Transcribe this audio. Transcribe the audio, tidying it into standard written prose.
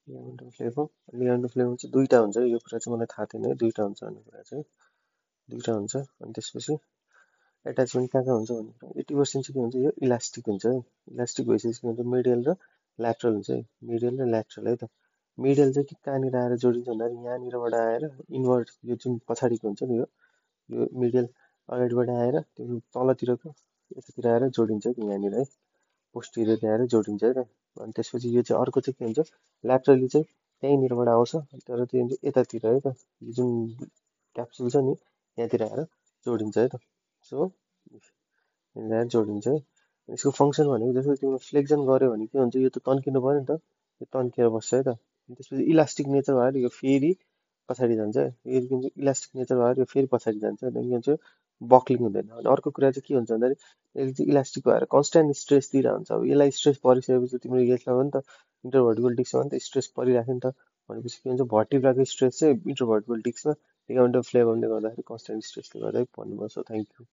Ligament फ्लेभ हो। Ligament फ्लेभ चाहिँ दुईटा हुन्छ, यो कुरा चाहिँ मलाई थाहा थिएन है, दुईटा हुन्छ भन्ने कुरा चाहिँ दुईटा हुन्छ। अनि त्यसपछि एट्याचमेन्ट कहाँ कहाँ हुन्छ भने 80% चाहिँ के हुन्छ, यो इलास्टिक हुन्छ है। इलास्टिक भइसकेपछि के हुन्छ, मिडियल र ल्याटरल हुन्छ है, मिडियल र ल्याटरल है त। मिडियल चाहिँ कहाँनिर आएर जोडिन्छ भन्दाखेरि यहाँनिरबाट आएर इन्भर्ट, यो जुन पछाडिको हुन्छ नि, यो मिडियल अगाडिबाट आएर त्यो तलतिरको यतातिर आएर जोडिन्छ कि यहाँनिर है, पोस्टिरियरले आएर जोडिन्छ है त। अनि त्यसपछि यो चाहिँ अर्को चाहिँ के हुन्छ, ल्याटरली चाहिँ त्यहीँनिरबाट आउँछ, तर त्यो हुन्छ यतातिर है त, यो जुन क्याप्सुल छ नि यहाँतिर आएर जोडिन्छ है त। सो यहाँनिर आएर जोडिन्छ है। यसको फङ्सन भनेको जस्तो तिम्रो फ्लेक्सन गऱ्यो भने के हुन्छ, यो त तन्किनु पऱ्यो नि त, यो तन्किएर बस्छ है त। अनि त्यसपछि इलास्टिक नेचर भएर यो फेरि पछाडि जान्छ है, फेरि के भन्छ इलास्टिक नेचर भएर यो फेरि पछाडि जान्छ है, के भन्छ बक्लिङ हुँदैन। अनि अर्को कुरा चाहिँ के हुन्छ भन्दाखेरि यसले चाहिँ इलास्टिक भएर कन्सट्यान्ट स्ट्रेस दिइरहेको हुन्छ। अब यसलाई स्ट्रेस परिसकेपछि तिम्रो यसमा पनि त इन्टरभर्टिबल डिस्कमा पनि त स्ट्रेस परिराख्यो नि त, भनेपछि के हुन्छ भर्टिब्राको स्ट्रेस चाहिँ इन्टरभर्टिबल डिस्कमा लिगामेन्ट फ्लेभरले गर्दाखेरि कन्सट्यान्ट स्ट्रेसले गर्दा भन्नुभयो। So thank you.